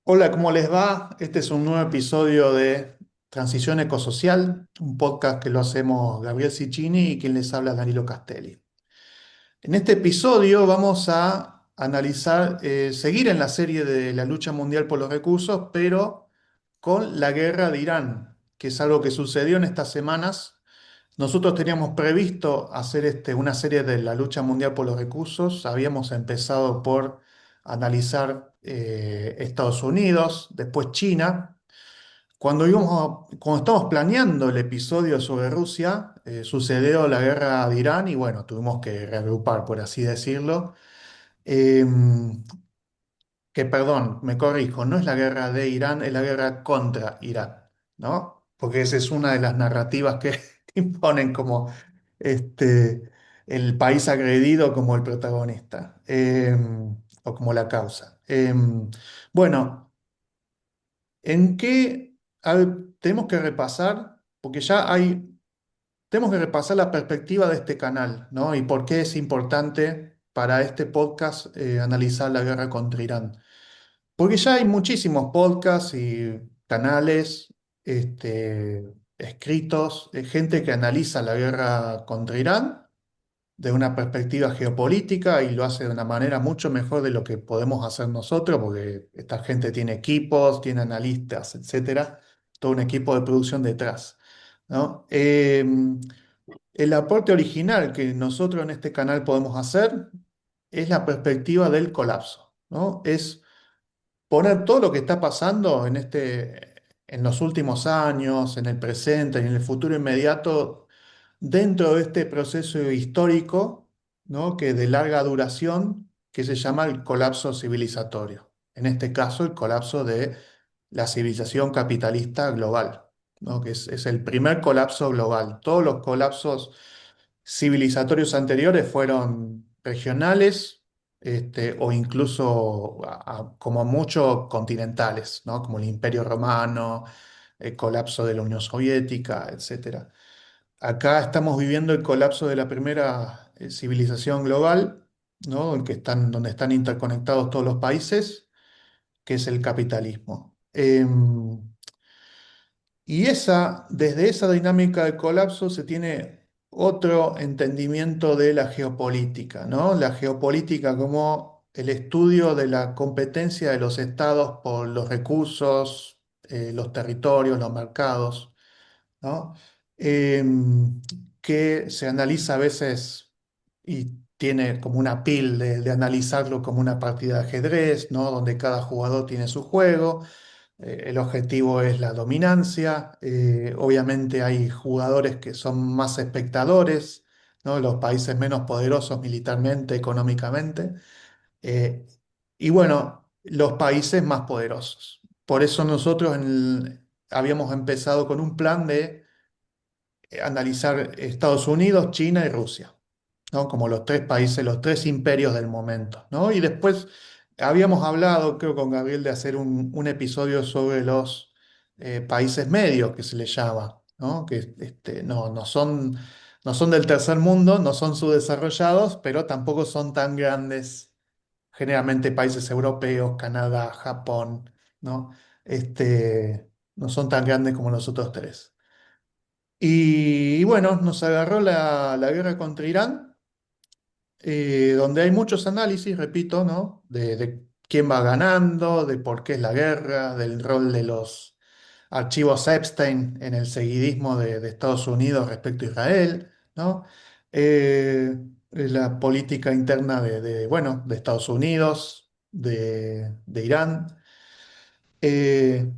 Hola, ¿cómo les va? Este es un nuevo episodio de Transición Ecosocial, un podcast que lo hacemos Gabriel Sicchini y quien les habla Danilo Castelli. En este episodio vamos a analizar, seguir en la serie de la lucha mundial por los recursos, pero con la guerra de Irán, que es algo que sucedió en estas semanas. Nosotros teníamos previsto hacer una serie de la lucha mundial por los recursos. Habíamos empezado por analizar Estados Unidos, después China. Cuando estábamos planeando el episodio sobre Rusia, sucedió la guerra de Irán y bueno, tuvimos que reagrupar, por así decirlo. Em, que perdón, me corrijo, no es la guerra de Irán, es la guerra contra Irán, ¿no? Porque esa es una de las narrativas que imponen como este, el país agredido como el protagonista, o como la causa. Bueno, ¿en qué tenemos que repasar? Porque tenemos que repasar la perspectiva de este canal, ¿no? Y por qué es importante para este podcast analizar la guerra contra Irán. Porque ya hay muchísimos podcasts y canales escritos, gente que analiza la guerra contra Irán de una perspectiva geopolítica y lo hace de una manera mucho mejor de lo que podemos hacer nosotros, porque esta gente tiene equipos, tiene analistas, etcétera, todo un equipo de producción detrás, ¿no? El aporte original que nosotros en este canal podemos hacer es la perspectiva del colapso, ¿no? Es poner todo lo que está pasando en los últimos años, en el presente y en el futuro inmediato, dentro de este proceso histórico, ¿no? Que de larga duración, que se llama el colapso civilizatorio. En este caso, el colapso de la civilización capitalista global, ¿no? Que es el primer colapso global. Todos los colapsos civilizatorios anteriores fueron regionales, o incluso como mucho continentales, ¿no? Como el Imperio Romano, el colapso de la Unión Soviética, etcétera. Acá estamos viviendo el colapso de la primera civilización global, ¿no? Donde están interconectados todos los países, que es el capitalismo. Desde esa dinámica de colapso se tiene otro entendimiento de la geopolítica, ¿no? La geopolítica como el estudio de la competencia de los estados por los recursos, los territorios, los mercados, ¿no? Que se analiza a veces y tiene como una pil de analizarlo como una partida de ajedrez, ¿no? Donde cada jugador tiene su juego. El objetivo es la dominancia. Obviamente hay jugadores que son más espectadores, ¿no? Los países menos poderosos militarmente, económicamente. eh, y bueno, los países más poderosos. Por eso nosotros habíamos empezado con un plan de analizar Estados Unidos, China y Rusia, ¿no? Como los tres países, los tres imperios del momento, ¿no? Y después habíamos hablado, creo, con Gabriel, de hacer un episodio sobre los países medios, que se les llama, ¿no? Que no son del tercer mundo, no son subdesarrollados, pero tampoco son tan grandes, generalmente países europeos, Canadá, Japón, ¿no? No son tan grandes como los otros tres. Y bueno, nos agarró la guerra contra Irán, donde hay muchos análisis, repito, ¿no? De quién va ganando, de por qué es la guerra, del rol de los archivos Epstein en el seguidismo de Estados Unidos respecto a Israel, ¿no? La política interna bueno, de Estados Unidos, de Irán. Eh,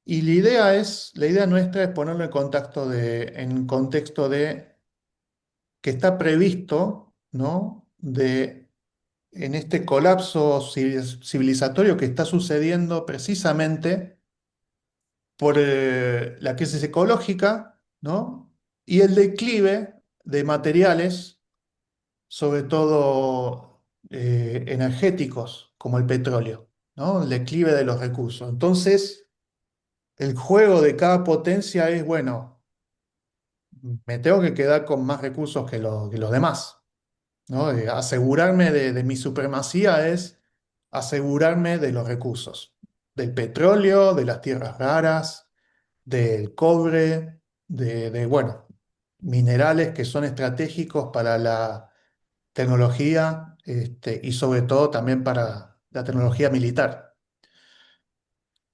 y la idea nuestra es ponerlo en contexto de que está previsto, ¿no? En este colapso civilizatorio que está sucediendo precisamente por la crisis ecológica, ¿no? Y el declive de materiales, sobre todo energéticos, como el petróleo, ¿no? El declive de los recursos. Entonces, el juego de cada potencia es, bueno, me tengo que quedar con más recursos que los demás. ¿No? Asegurarme de mi supremacía es asegurarme de los recursos, del petróleo, de las tierras raras, del cobre, bueno, minerales que son estratégicos para la tecnología, y sobre todo también para la tecnología militar.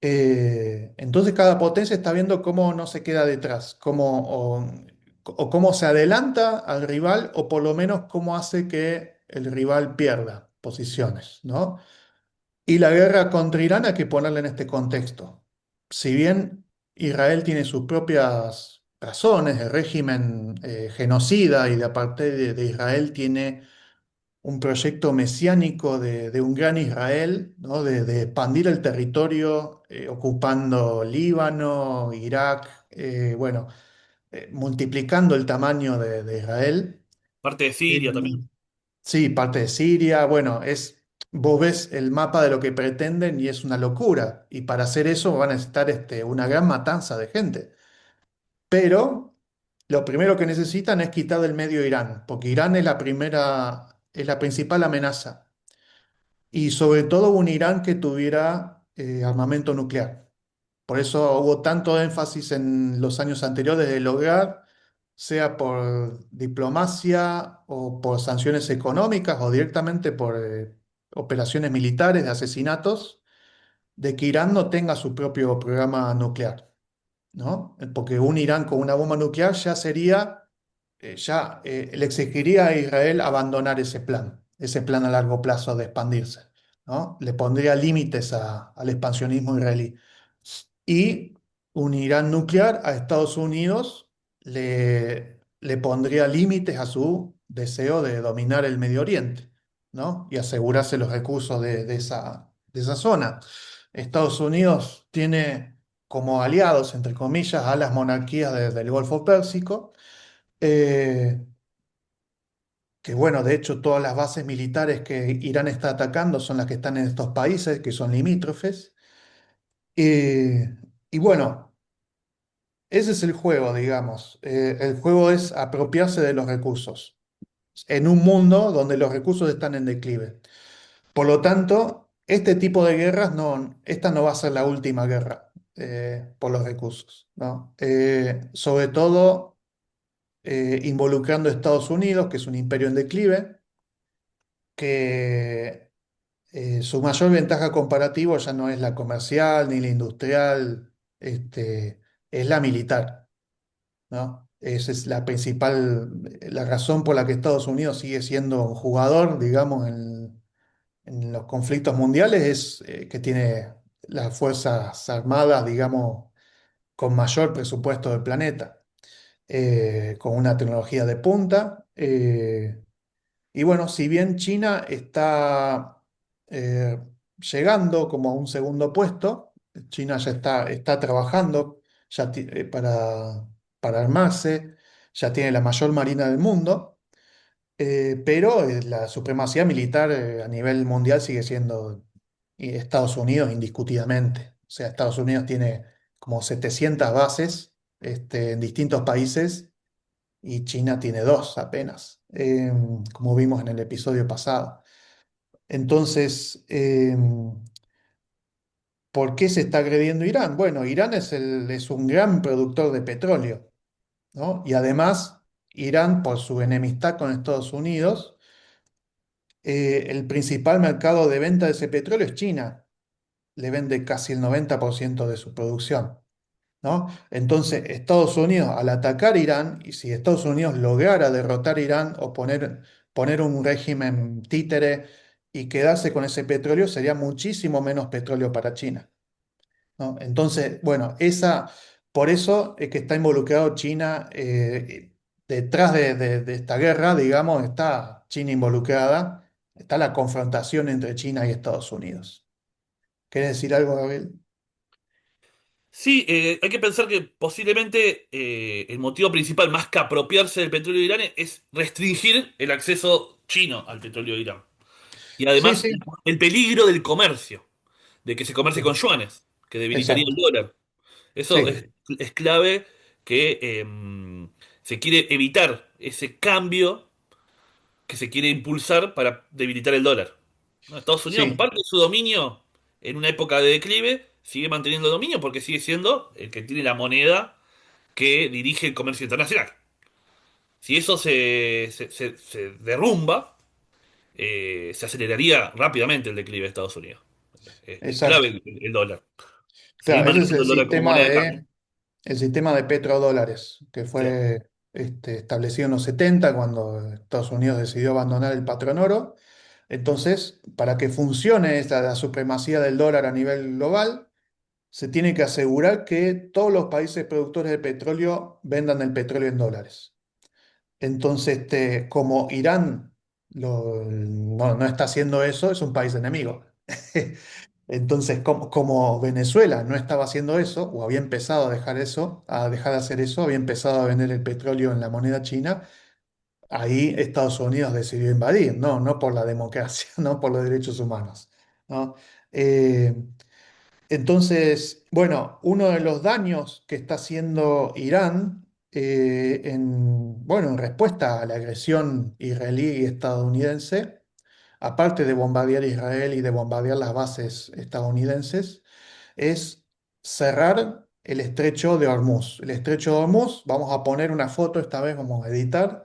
Entonces cada potencia está viendo cómo no se queda detrás, o cómo se adelanta al rival, o por lo menos cómo hace que el rival pierda posiciones, ¿no? Y la guerra contra Irán hay que ponerla en este contexto. Si bien Israel tiene sus propias razones, el régimen genocida y de aparte de Israel tiene un proyecto mesiánico de un gran Israel, ¿no? De expandir el territorio ocupando Líbano, Irak, bueno, multiplicando el tamaño de Israel. Parte de Eh, Siria también. sí, parte de Siria, bueno, vos ves el mapa de lo que pretenden y es una locura. Y para hacer eso van a necesitar una gran matanza de gente. Pero lo primero que necesitan es quitar del medio Irán, porque Irán es la principal amenaza. Y sobre todo un Irán que tuviera armamento nuclear. Por eso hubo tanto énfasis en los años anteriores de lograr, sea por diplomacia o por sanciones económicas o directamente por operaciones militares de asesinatos, de que Irán no tenga su propio programa nuclear, ¿no? Porque un Irán con una bomba nuclear le exigiría a Israel abandonar ese plan a largo plazo de expandirse, ¿no? Le pondría límites al expansionismo israelí. Y un Irán nuclear a Estados Unidos le pondría límites a su deseo de dominar el Medio Oriente, ¿no? Y asegurarse los recursos de esa zona. Estados Unidos tiene como aliados, entre comillas, a las monarquías del Golfo Pérsico, eh, que bueno, de hecho todas las bases militares que Irán está atacando son las que están en estos países, que son limítrofes. Y bueno, ese es el juego, digamos. El juego es apropiarse de los recursos en un mundo donde los recursos están en declive. Por lo tanto, este tipo de guerras esta no va a ser la última guerra por los recursos, ¿no? Sobre todo involucrando a Estados Unidos, que es un imperio en declive, que su mayor ventaja comparativa ya no es la comercial ni la industrial, es la militar, ¿no? Esa es la razón por la que Estados Unidos sigue siendo un jugador, digamos, en los conflictos mundiales, es que tiene las fuerzas armadas, digamos, con mayor presupuesto del planeta, con una tecnología de punta. Y bueno, si bien China está eh, llegando como a un segundo puesto, China ya está trabajando para armarse, ya tiene la mayor marina del mundo, pero la supremacía militar a nivel mundial sigue siendo Estados Unidos indiscutidamente. O sea, Estados Unidos tiene como 700 bases en distintos países y China tiene dos apenas, como vimos en el episodio pasado. Entonces, ¿por qué se está agrediendo Irán? Bueno, Irán es un gran productor de petróleo, ¿no? Y además, Irán, por su enemistad con Estados Unidos, el principal mercado de venta de ese petróleo es China. Le vende casi el 90% de su producción, ¿no? Entonces, Estados Unidos, al atacar Irán, y si Estados Unidos lograra derrotar a Irán o poner un régimen títere y quedarse con ese petróleo, sería muchísimo menos petróleo para China, ¿no? Entonces, bueno, por eso es que está involucrado China, detrás de esta guerra, digamos, está China involucrada, está la confrontación entre China y Estados Unidos. ¿Querés decir algo, Gabriel? Sí, hay que pensar que posiblemente el motivo principal, más que apropiarse del petróleo de Irán, es restringir el acceso chino al petróleo de Irán. Y Sí, además sí, el peligro del comercio, de que se comercie con sí, yuanes, que debilitaría el exacto. dólar. Eso Sí, es clave que se quiere evitar ese cambio que se quiere impulsar para debilitar el dólar. ¿No? Estados Unidos, sí, parte de su dominio en una época de declive, sigue manteniendo dominio porque sigue siendo el que tiene la moneda que dirige el comercio internacional. Si eso se derrumba, se aceleraría rápidamente el declive de Estados Unidos. Es clave exacto. el dólar. Seguir Claro, ese es manejando el dólar como moneda de cambio. el sistema de petrodólares que Sí. fue establecido en los 70 cuando Estados Unidos decidió abandonar el patrón oro. Entonces, para que funcione la supremacía del dólar a nivel global, se tiene que asegurar que todos los países productores de petróleo vendan el petróleo en dólares. Entonces, como Irán no está haciendo eso, es un país enemigo. Entonces, como Venezuela no estaba haciendo eso, o había empezado a dejar eso, a dejar de hacer eso, había empezado a vender el petróleo en la moneda china, ahí Estados Unidos decidió invadir, no por la democracia, no por los derechos humanos, ¿no? Eh, entonces, bueno, uno de los daños que está haciendo Irán, bueno, en respuesta a la agresión israelí y estadounidense, aparte de bombardear Israel y de bombardear las bases estadounidenses, es cerrar el estrecho de Hormuz. El estrecho de Hormuz, vamos a poner una foto esta vez, vamos a editar.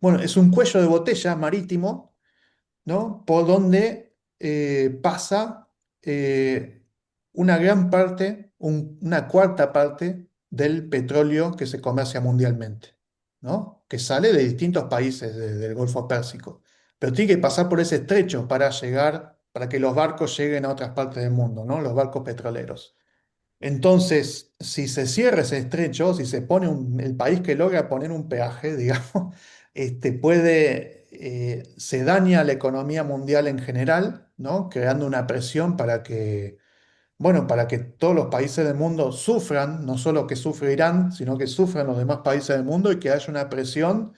Bueno, es un cuello de botella marítimo, ¿no? Por donde pasa eh, una gran parte, una cuarta parte del petróleo que se comercia mundialmente, ¿no? Que sale de distintos países del Golfo Pérsico. Pero tiene que pasar por ese estrecho para llegar, para que los barcos lleguen a otras partes del mundo, ¿no? Los barcos petroleros. Entonces, si se cierra ese estrecho, si se pone el país que logra poner un peaje, digamos, se daña la economía mundial en general, ¿no? Creando una presión para que, bueno, para que todos los países del mundo sufran, no solo que sufre Irán, sino que sufran los demás países del mundo y que haya una presión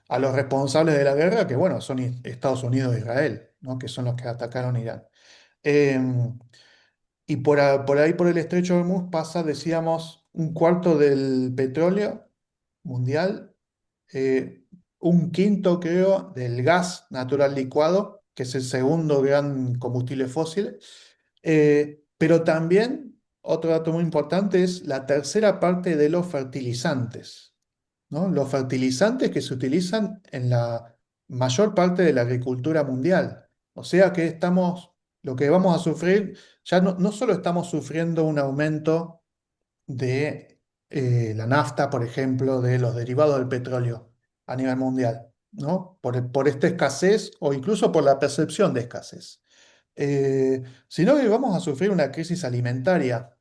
a los responsables de la guerra, que, bueno, son Estados Unidos e Israel, ¿no? Que son los que atacaron Irán. Em, y por ahí, por el estrecho de Hormuz, pasa, decíamos, un cuarto del petróleo mundial, eh, un quinto, creo, del gas natural licuado, que es el segundo gran combustible fósil. Pero también, otro dato muy importante es la tercera parte de los fertilizantes, ¿no? Los fertilizantes que se utilizan en la mayor parte de la agricultura mundial. O sea que lo que vamos a sufrir, ya no solo estamos sufriendo un aumento de la nafta, por ejemplo, de los derivados del petróleo a nivel mundial, ¿no? Por esta escasez o incluso por la percepción de escasez. Sino que vamos a sufrir una crisis alimentaria.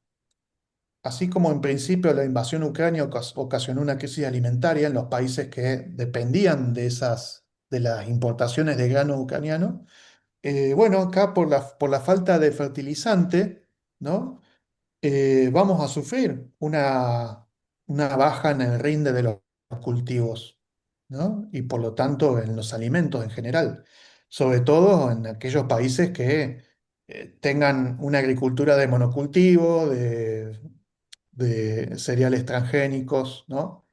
Así como en principio la invasión ucrania ocasionó una crisis alimentaria en los países que dependían de las importaciones de grano ucraniano, bueno, acá por la falta de fertilizante, ¿no? Vamos a sufrir una baja en el rinde de los cultivos, ¿no? Y por lo tanto en los alimentos en general, sobre todo en aquellos países que tengan una agricultura de monocultivo, de cereales transgénicos, ¿no?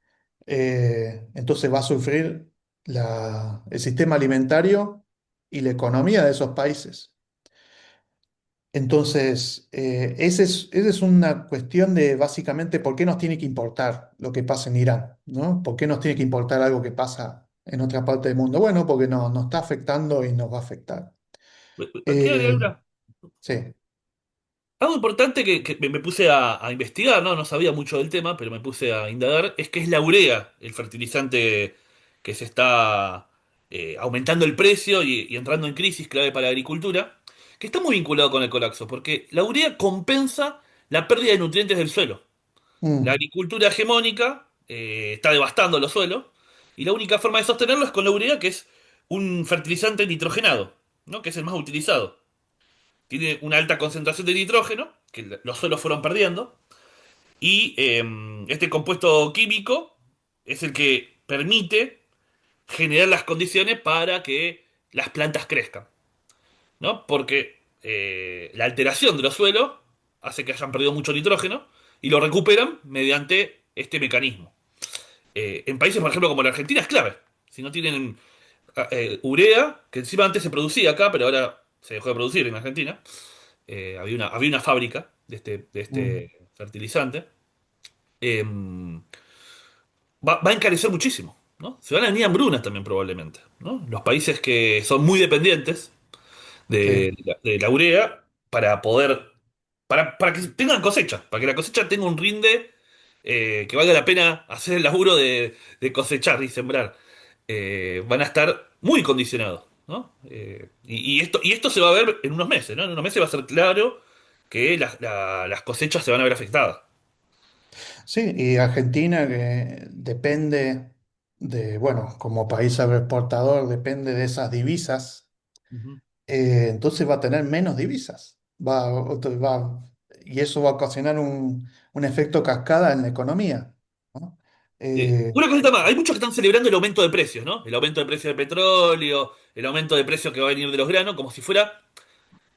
Entonces va a sufrir el sistema alimentario y la economía de esos países. Entonces, esa es una cuestión de básicamente por qué nos tiene que importar lo que pasa en Irán, ¿no? ¿Por qué nos tiene que importar algo que pasa en otra parte del mundo? Bueno, porque nos está afectando y nos va a afectar. Quiero agregar Eh, sí. algo importante que me puse a investigar, ¿no? No sabía mucho del tema, pero me puse a indagar, es que es la urea, el fertilizante que se está aumentando el precio y entrando en crisis clave para la agricultura, que está muy vinculado con el colapso, porque la urea compensa la pérdida de nutrientes del suelo. La Mm, agricultura hegemónica está devastando los suelos, y la única forma de sostenerlo es con la urea, que es un fertilizante nitrogenado, ¿no? Que es el más utilizado. Tiene una alta concentración de nitrógeno, que los suelos fueron perdiendo, y este compuesto químico es el que permite generar las condiciones para que las plantas crezcan, ¿no? Porque la alteración de los suelos hace que hayan perdido mucho nitrógeno y lo recuperan mediante este mecanismo. En países, por ejemplo, como la Argentina es clave. Si no tienen urea, que encima antes se producía acá, pero ahora se dejó de producir en Argentina, había una fábrica de Mm, este fertilizante. eh, va a encarecer muchísimo, ¿no? Se van a venir hambrunas también probablemente, ¿no? Los países que son muy dependientes sí. de la urea para poder, para que tengan cosecha, para que la cosecha tenga un rinde que valga la pena hacer el laburo de cosechar y sembrar. Van a estar muy condicionados, ¿no? Y esto se va a ver en unos meses, ¿no? En unos meses va a ser claro que las cosechas se van a ver afectadas. Sí, y Argentina que depende de, bueno, como país agroexportador, depende de esas divisas, Ujú. entonces va a tener menos divisas. Y eso va a ocasionar un efecto cascada en la economía, ¿no? Eh, Una cosita más, hay muchos que están celebrando el aumento de precios, ¿no? El aumento de precios del petróleo, el aumento de precios que va a venir de los granos, como si fuera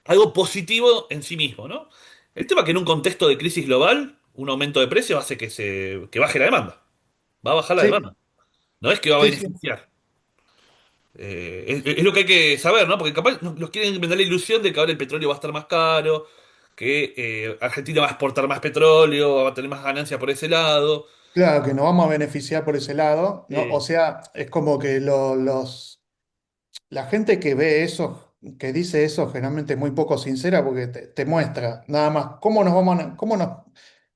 algo positivo en sí mismo, ¿no? El tema es que en un contexto de crisis global, un aumento de precios hace que baje la demanda. Va a bajar la sí, demanda. No es que va a sí, sí. beneficiar. Es lo que hay que saber, ¿no? Porque capaz nos quieren vender la ilusión de que ahora el petróleo va a estar más caro, que Argentina va a exportar más petróleo, va a tener más ganancias por ese lado. Claro que nos vamos a beneficiar por ese lado, ¿no? O Eh, sea, es como que la gente que ve eso, que dice eso, generalmente es muy poco sincera porque te muestra nada más cómo nos vamos a, cómo nos,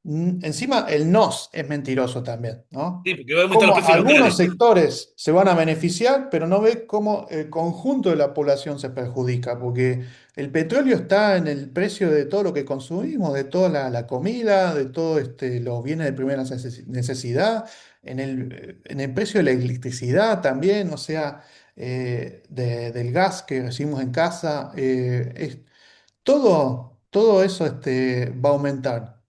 encima el nos es mentiroso también, ¿no? sí, porque va a aumentar los Cómo precios de los algunos dólares. sectores se van a beneficiar, pero no ve cómo el conjunto de la población se perjudica, porque el petróleo está en el precio de todo lo que consumimos, de toda la comida, de todo los bienes de primera necesidad, en el precio de la electricidad también, o sea del gas que recibimos en casa, todo eso va a aumentar.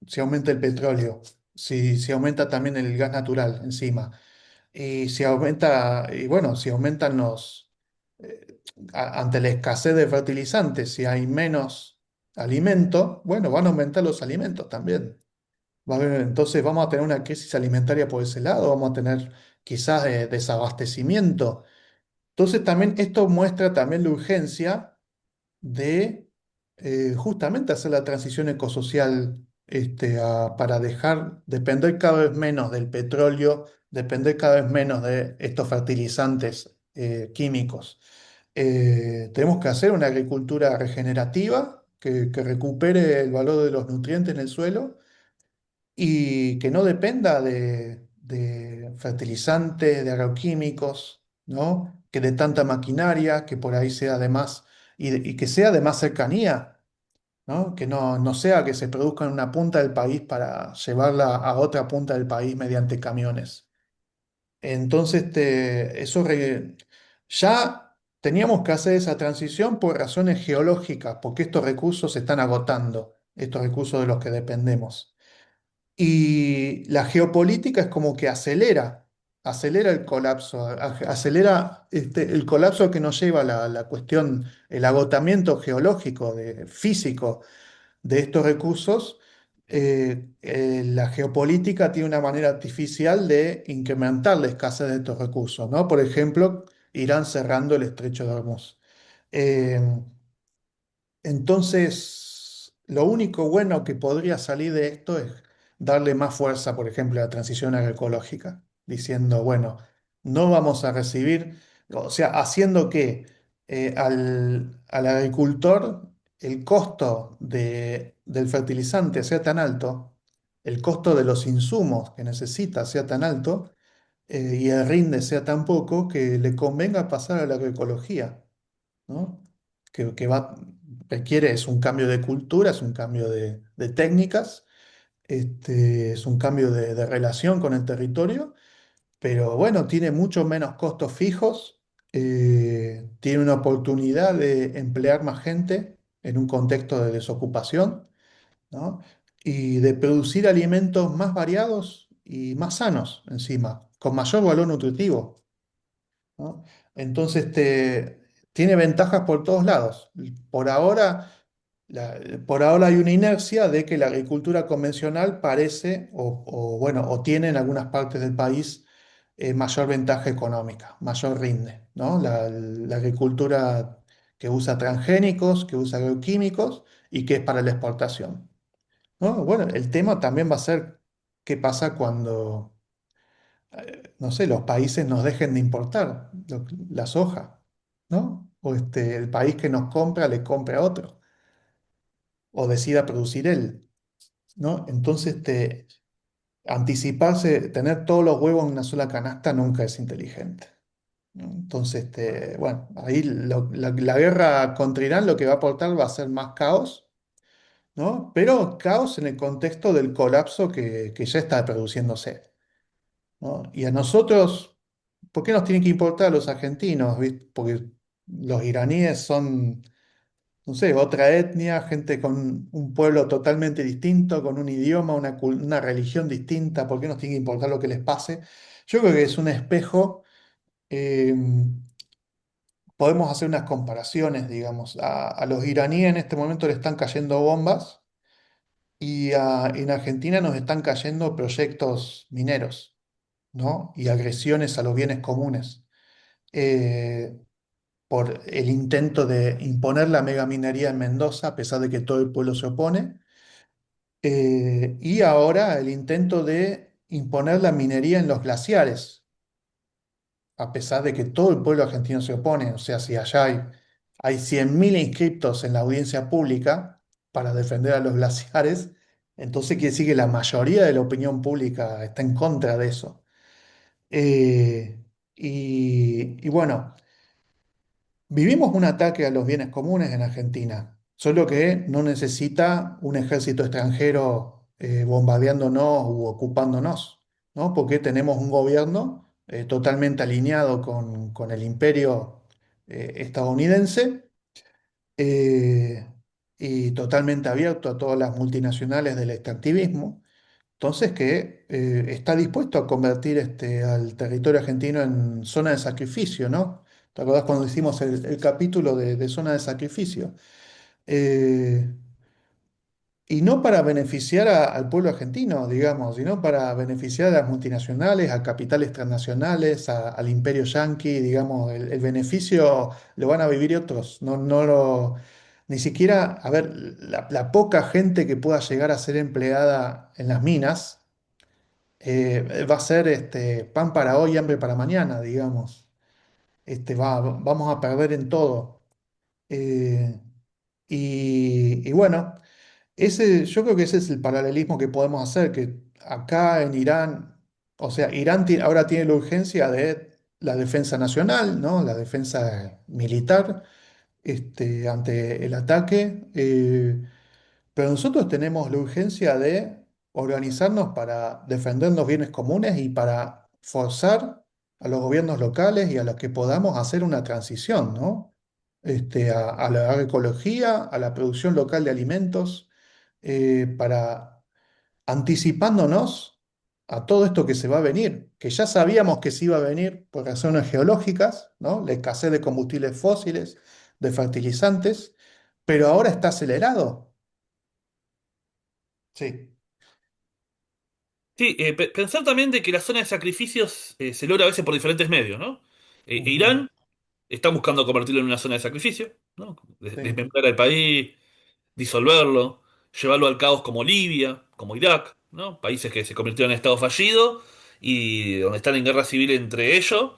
Si aumenta el petróleo, si aumenta también el gas natural encima, y si aumenta, y bueno, si aumentan eh, ante la escasez de fertilizantes, si hay menos alimento, bueno, van a aumentar los alimentos también. Entonces vamos a tener una crisis alimentaria por ese lado, vamos a tener quizás desabastecimiento. Entonces también esto muestra también la urgencia de justamente hacer la transición ecosocial para dejar depender cada vez menos del petróleo, depender cada vez menos de estos fertilizantes químicos. Tenemos que hacer una agricultura regenerativa que recupere el valor de los nutrientes en el suelo y que no dependa de fertilizantes, de agroquímicos, ¿no? Que de tanta maquinaria, que por ahí sea de más, y que sea de más cercanía, ¿no? Que no sea que se produzca en una punta del país para llevarla a otra punta del país mediante camiones. Entonces, ya teníamos que hacer esa transición por razones geológicas, porque estos recursos se están agotando, estos recursos de los que dependemos. Y la geopolítica es como que acelera el colapso, acelera el colapso que nos lleva a la cuestión, el agotamiento geológico, físico de estos recursos. La geopolítica tiene una manera artificial de incrementar la escasez de estos recursos, ¿no? Por ejemplo, Irán cerrando el estrecho de Hormuz. Eh, entonces, lo único bueno que podría salir de esto es darle más fuerza, por ejemplo, a la transición agroecológica, diciendo, bueno, no vamos a recibir, o sea, haciendo que al agricultor el costo del fertilizante sea tan alto, el costo de los insumos que necesita sea tan alto, y el rinde sea tan poco que le convenga pasar a la agroecología, ¿no? Que requiere, es un cambio de cultura, es un cambio de técnicas, es un cambio de relación con el territorio, pero bueno, tiene mucho menos costos fijos, tiene una oportunidad de emplear más gente en un contexto de desocupación, ¿no? Y de producir alimentos más variados y más sanos encima, con mayor valor nutritivo, ¿no? Entonces, tiene ventajas por todos lados. Por ahora, por ahora hay una inercia de que la agricultura convencional parece, bueno, o tiene en algunas partes del país mayor ventaja económica, mayor rinde, ¿no? La agricultura que usa transgénicos, que usa agroquímicos y qué es para la exportación, ¿no? Bueno, el tema también va a ser qué pasa cuando, no sé, los países nos dejen de importar la soja, ¿no? O el país que nos compra le compre a otro, o decida producir él, ¿no? Entonces, anticiparse, tener todos los huevos en una sola canasta nunca es inteligente, ¿no? Entonces, bueno, ahí la guerra contra Irán lo que va a aportar va a ser más caos, ¿no? Pero caos en el contexto del colapso que ya está produciéndose, ¿no? Y a nosotros, ¿por qué nos tienen que importar a los argentinos, ¿viste? Porque los iraníes son, no sé, otra etnia, gente con un pueblo totalmente distinto, con un idioma, una religión distinta. ¿Por qué nos tiene que importar lo que les pase? Yo creo que es un espejo. eh, Podemos hacer unas comparaciones, digamos. A los iraníes en este momento le están cayendo bombas y en Argentina nos están cayendo proyectos mineros, ¿no? Y agresiones a los bienes comunes. eh, por el intento de imponer la megaminería en Mendoza, a pesar de que todo el pueblo se opone, y ahora el intento de imponer la minería en los glaciares, a pesar de que todo el pueblo argentino se opone. O sea, si allá hay 100.000 inscriptos en la audiencia pública para defender a los glaciares, entonces quiere decir que la mayoría de la opinión pública está en contra de eso. Eh, y bueno. Vivimos un ataque a los bienes comunes en Argentina, solo que no necesita un ejército extranjero bombardeándonos u ocupándonos, ¿no? Porque tenemos un gobierno totalmente alineado con el imperio estadounidense, eh, y totalmente abierto a todas las multinacionales del extractivismo. Entonces, que está dispuesto a convertir al territorio argentino en zona de sacrificio, ¿no? ¿Te acordás cuando hicimos el capítulo de zona de sacrificio? Eh, y no para beneficiar al pueblo argentino, digamos, sino para beneficiar a las multinacionales, a capitales transnacionales, al imperio yanqui, digamos, el beneficio lo van a vivir otros, ni siquiera, a ver, la poca gente que pueda llegar a ser empleada en las minas va a ser pan para hoy, hambre para mañana, digamos. Vamos a perder en todo. Eh, y bueno, yo creo que ese es el paralelismo que podemos hacer, que acá en Irán, o sea, Irán ahora tiene la urgencia de la defensa nacional, ¿no? La defensa militar, ante el ataque. Pero nosotros tenemos la urgencia de organizarnos para defender los bienes comunes y para forzar a los gobiernos locales y a los que podamos hacer una transición, ¿no? A la agroecología, a la producción local de alimentos, para anticipándonos a todo esto que se va a venir, que ya sabíamos que se iba a venir por razones geológicas, ¿no? La escasez de combustibles fósiles, de fertilizantes, pero ahora está acelerado. Sí. Sí, pensar también de que la zona de sacrificios se logra a veces por diferentes medios, ¿no? Ujú. Irán está buscando convertirlo en una zona de sacrificio, ¿no? Sí, Desmembrar al país, disolverlo, llevarlo al caos como Libia, como Irak, ¿no? Países que se convirtieron en estado fallido y donde están en guerra civil entre ellos,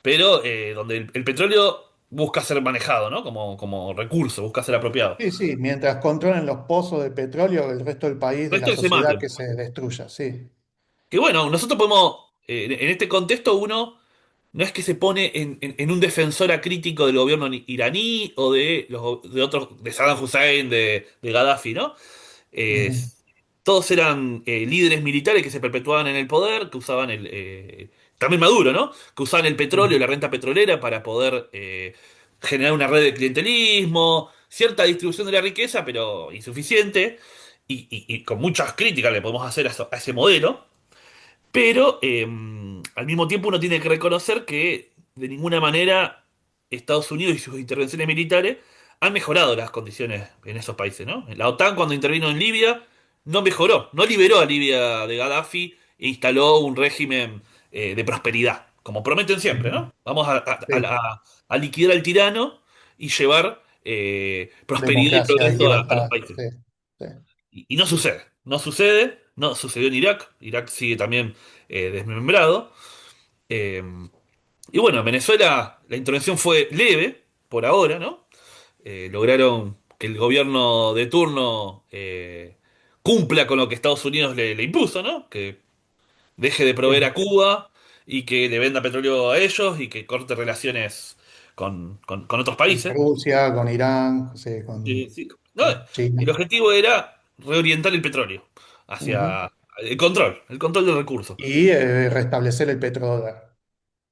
pero donde el petróleo busca ser manejado, ¿no? Como recurso, busca ser apropiado. sí, sí, mientras controlen los pozos de petróleo, el resto del país, El de la resto que se sociedad que maten. se destruya, sí. Que bueno, nosotros podemos, en este contexto uno no es que se pone en un defensor acrítico del gobierno iraní o de otros, de Saddam Hussein, de Gaddafi, ¿no? Ujú, Todos eran líderes militares que se perpetuaban en el poder, que usaban también Maduro, ¿no? Que usaban el petróleo y ujú, la renta petrolera para poder generar una red de clientelismo, cierta distribución de la riqueza, pero insuficiente, y con muchas críticas le podemos hacer a ese modelo. Pero al mismo tiempo uno tiene que reconocer que de ninguna manera Estados Unidos y sus intervenciones militares han mejorado las condiciones en esos países, ¿no? La OTAN cuando intervino en Libia no mejoró, no liberó a Libia de Gaddafi e instaló un régimen de prosperidad, como prometen siempre, ujú. ¿no? Vamos Sí, a liquidar al tirano y llevar prosperidad y Democracia y progreso a los libertad. países. Sí, sí. Y no sucede, no sucede, no sucedió en Irak. Irak sigue también desmembrado. Eh, y bueno, en Venezuela la intervención fue leve, por ahora, ¿no? Lograron que el gobierno de turno cumpla con lo que Estados Unidos le impuso, ¿no? Que deje de proveer a Sí. Cuba y que le venda petróleo a ellos y que corte relaciones con otros Con países. Rusia, con Irán, sí, Sí, sí. No, con China. el objetivo era reorientar el petróleo Ujú. hacia el control del recurso. Y restablecer el petrodólar.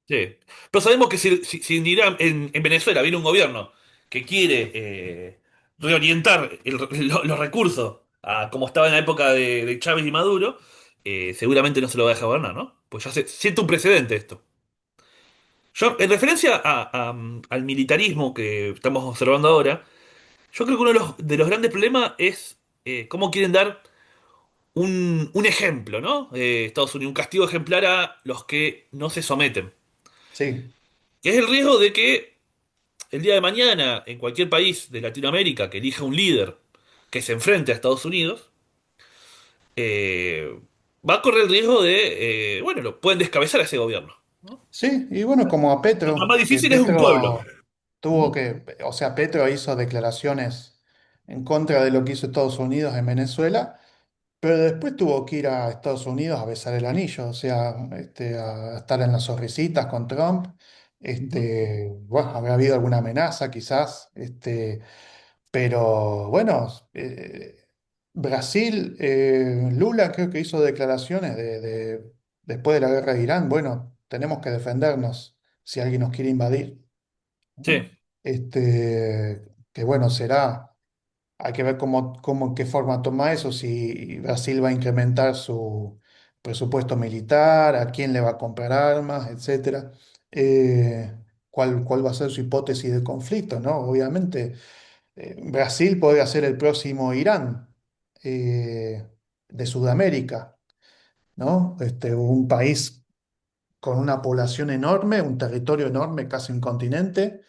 Sí. Pero sabemos que si en Irán, en Venezuela viene un gobierno que quiere reorientar los recursos a como estaba en la época de Chávez y Maduro, seguramente no se lo va a dejar gobernar, ¿no? Pues ya se siente un precedente esto. Yo, en referencia al militarismo que estamos observando ahora, yo creo que uno de los grandes problemas es cómo quieren dar un ejemplo, ¿no? Estados Unidos, un castigo ejemplar a los que no se someten. Sí, Que es el riesgo de que el día de mañana, en cualquier país de Latinoamérica que elija un líder que se enfrente a Estados Unidos, eh, va a correr el riesgo de, bueno, lo pueden descabezar a ese gobierno, ¿no? sí, y bueno, como a Lo más Petro, que difícil es un pueblo. Petro tuvo que, o sea, Petro hizo declaraciones en contra de lo que hizo Estados Unidos en Venezuela, pero después tuvo que ir a Estados Unidos a besar el anillo, o sea, a estar en las sonrisitas con Trump. Ujú. Bueno, habrá habido alguna amenaza quizás, pero bueno, Brasil, Lula creo que hizo declaraciones después de la guerra de Irán, bueno, tenemos que defendernos si alguien nos quiere invadir, Sí. ¿no? Que bueno, será, hay que ver qué forma toma eso, si Brasil va a incrementar su presupuesto militar, a quién le va a comprar armas, etcétera. ¿Cuál va a ser su hipótesis de conflicto, ¿no? Obviamente. Brasil podría ser el próximo Irán eh, de Sudamérica, ¿no? Un país con una población enorme, un territorio enorme, casi un continente,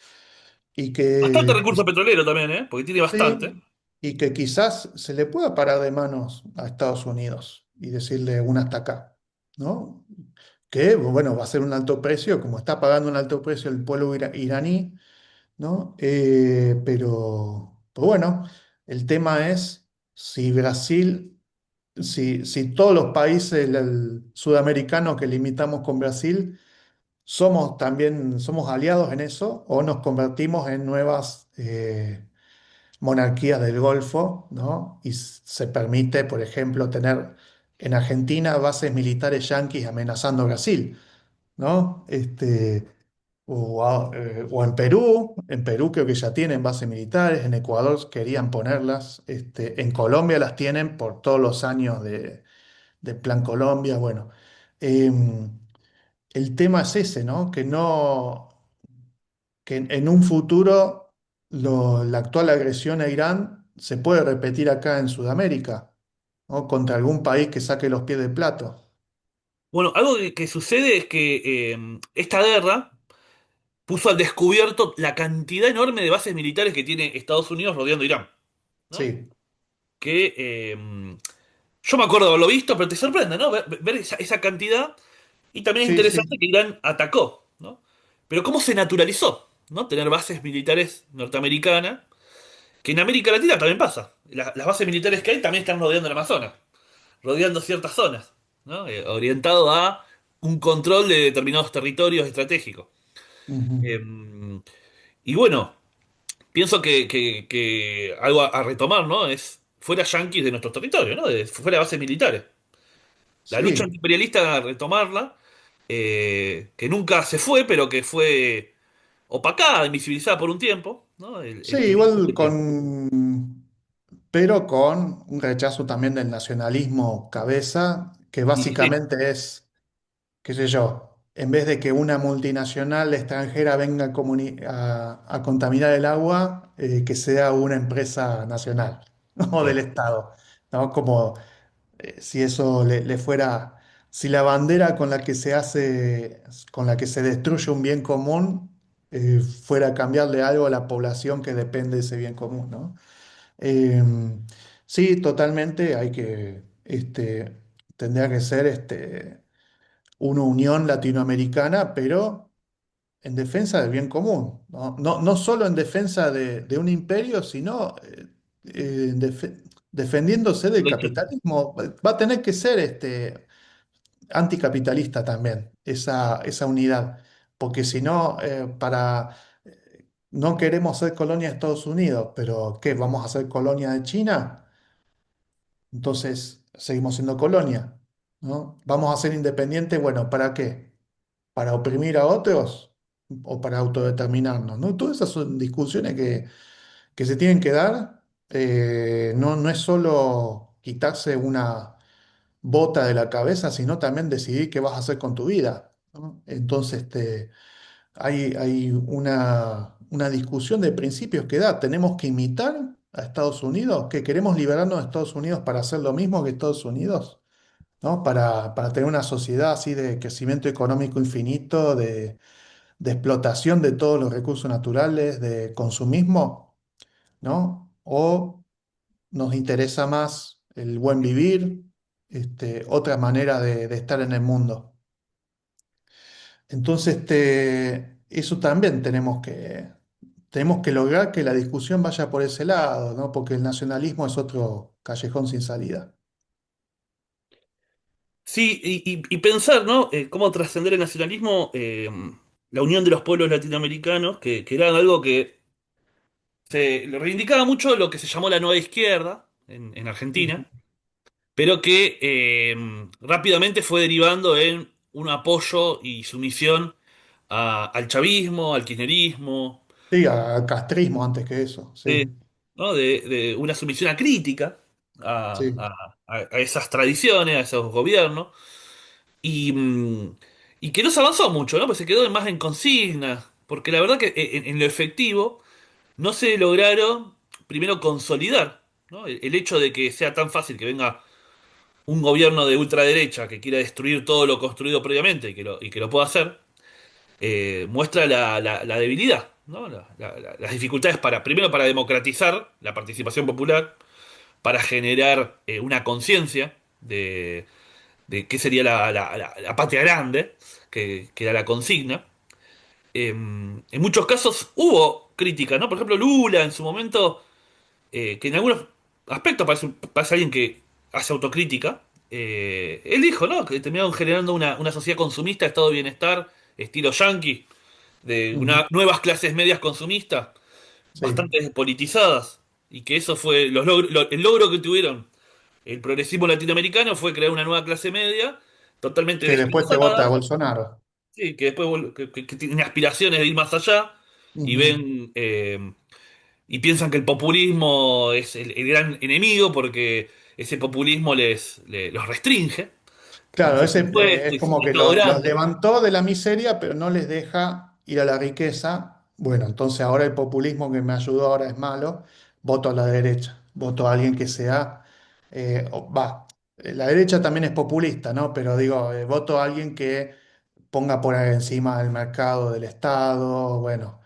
y Bastante que, recurso petrolero también, ¿eh? Porque tiene bastante. sí, y que quizás se le pueda parar de manos a Estados Unidos y decirle un hasta acá, ¿no? Que, bueno, va a ser un alto precio, como está pagando un alto precio el pueblo iraní, ¿no? Pero bueno, el tema es si Brasil, si todos los países sudamericanos que limitamos con Brasil somos aliados en eso o nos convertimos en nuevas monarquías del Golfo, ¿no? Y se permite, por ejemplo, tener en Argentina bases militares yanquis amenazando a Brasil, ¿no? O en Perú creo que ya tienen bases militares, en Ecuador querían ponerlas, en Colombia las tienen por todos los años de Plan Colombia. Bueno, em, el tema es ese, ¿no? Que en un futuro la actual agresión a Irán se puede repetir acá en Sudamérica, ¿no? Contra algún país que saque los pies del plato. Bueno, algo que sucede es que esta guerra puso al descubierto la cantidad enorme de bases militares que tiene Estados Unidos rodeando Irán, ¿no? Sí, Que yo me acuerdo de haberlo visto, pero te sorprende, ¿no? Ver esa cantidad. Y también es sí, interesante sí. que Irán atacó, ¿no? Pero cómo se naturalizó, ¿no? Tener bases militares norteamericanas, que en América Latina también pasa. Las bases militares que hay también están rodeando el Amazonas, rodeando ciertas zonas, ¿no? Orientado a un control de determinados territorios estratégicos. Ujú. Eh, y bueno, pienso que algo a retomar, ¿no? Es fuera yanquis de nuestros territorios, ¿no? Fuera bases militares. La lucha Sí. antiimperialista, a retomarla, que nunca se fue, pero que fue opacada, invisibilizada por un tiempo, ¿no? Sí, El hecho igual de que- pero con un rechazo también del nacionalismo cabeza, que y sí, básicamente es, qué sé yo, en vez de que una multinacional extranjera venga a contaminar el agua, que sea una empresa nacional o del sí. Estado, ¿no? Como si eso le fuera, si la bandera con la que se hace, con la que se destruye un bien común. fuera a cambiarle algo a la población que depende de ese bien común, ¿no? Eh, sí, totalmente, tendría que ser una unión latinoamericana, pero en defensa del bien común, ¿no? No solo en defensa de un imperio, sino defendiéndose del capitalismo. Va a tener que ser anticapitalista también, esa unidad, porque si no, no queremos ser colonia de Estados Unidos, pero ¿qué? ¿Vamos a ser colonia de China? Entonces seguimos siendo colonia, ¿no? ¿Vamos a ser independientes? Bueno, ¿para qué? ¿Para oprimir a otros o para autodeterminarnos? ¿No? Todas esas son discusiones que se tienen que dar. No es solo quitarse una bota de la cabeza, sino también decidir qué vas a hacer con tu vida, ¿no? Entonces, hay una discusión de principios que da. ¿Tenemos que imitar a Estados Unidos? ¿Que queremos liberarnos de Estados Unidos para hacer lo mismo que Estados Unidos? ¿No? Para tener una sociedad así de crecimiento económico infinito, de explotación de todos los recursos naturales, de consumismo, ¿no? ¿O nos interesa más el buen vivir, otra manera de estar en el mundo? Entonces, eso también tenemos que lograr que la discusión vaya por ese lado, ¿no? Porque el nacionalismo es otro callejón sin salida. Sí, y pensar, ¿no? Cómo trascender el nacionalismo, la unión de los pueblos latinoamericanos, que era algo que se le reivindicaba mucho lo que se llamó la nueva izquierda en Ujú. Argentina, pero que rápidamente fue derivando en un apoyo y sumisión al chavismo, al kirchnerismo, Sí, al castrismo antes que eso, sí, ¿no? De una sumisión acrítica sí. a esas tradiciones, a esos gobiernos, y, y que no se avanzó mucho, ¿no? Pues se quedó más en consignas, porque la verdad que en lo efectivo no se lograron, primero, consolidar, ¿no? El hecho de que sea tan fácil que venga un gobierno de ultraderecha que quiera destruir todo lo construido previamente y que lo pueda hacer, muestra la debilidad, ¿no? Las dificultades para, primero, para democratizar la participación popular, para generar una conciencia de qué sería la patria grande, que era la consigna. En muchos casos hubo crítica, ¿no? Por ejemplo, Lula en su momento, que en algunos aspectos parece alguien que hace autocrítica. Él dijo, ¿no? Que terminaron generando una sociedad consumista, estado de bienestar, estilo yankee, de Ujú. nuevas clases medias consumistas, Sí. bastante despolitizadas, y que eso fue el logro que tuvieron el progresismo latinoamericano fue crear una nueva clase media totalmente Que después te vota desplazada, Bolsonaro. sí, que después que tienen aspiraciones de ir más allá y Ujú. ven y piensan que el populismo es el gran enemigo porque ese populismo los restringe con Claro, sus ese impuestos es y sus como que estados los grandes. levantó de la miseria, pero no les deja ir a la riqueza. Bueno, entonces ahora el populismo que me ayudó ahora es malo. Voto a la derecha. Voto a alguien que sea, la derecha también es populista, ¿no? Pero digo, voto a alguien que ponga por ahí encima el mercado del Estado, bueno,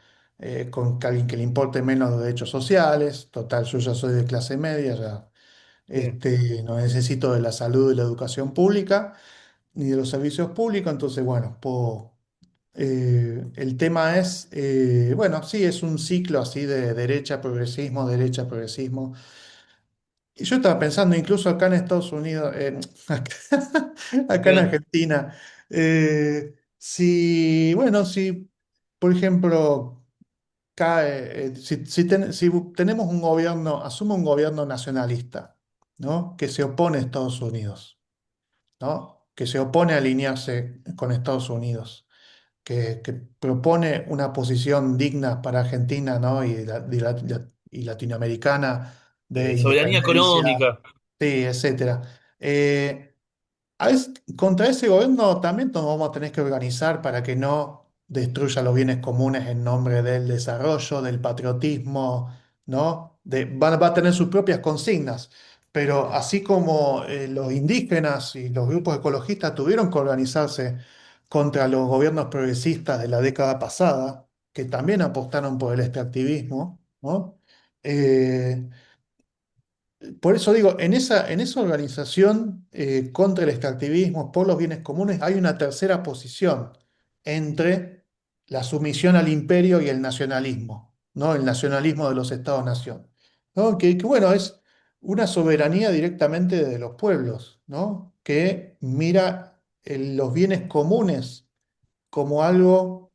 con que alguien que le importe menos los derechos sociales. Total, yo ya soy de clase media, ya Sí. no necesito de la salud y la educación pública ni de los servicios públicos. Entonces, bueno, el tema es, bueno, sí, es un ciclo así de derecha, progresismo. Y yo estaba pensando, incluso acá en Estados Unidos, acá, acá en Bien. Argentina, si, bueno, si, por ejemplo, si tenemos un gobierno, asume un gobierno nacionalista, ¿no? Que se opone a Estados Unidos, ¿no? Que se opone a alinearse con Estados Unidos, que propone una posición digna para Argentina, ¿no? Y latinoamericana de Soberanía independencia, económica. sí, etcétera. Eh, Contra ese gobierno también nos vamos a tener que organizar para que no destruya los bienes comunes en nombre del desarrollo, del patriotismo, ¿no? Va a tener sus propias consignas, pero así como los indígenas y los grupos ecologistas tuvieron que organizarse contra los gobiernos progresistas de la década pasada, que también apostaron por el extractivismo, ¿no? Eh, por eso digo, en esa organización contra el extractivismo, por los bienes comunes, hay una tercera posición entre la sumisión al imperio y el nacionalismo, ¿no? El nacionalismo de los Estados-nación, ¿no? Que, bueno, es una soberanía directamente de los pueblos, ¿no? Que mira los bienes comunes como algo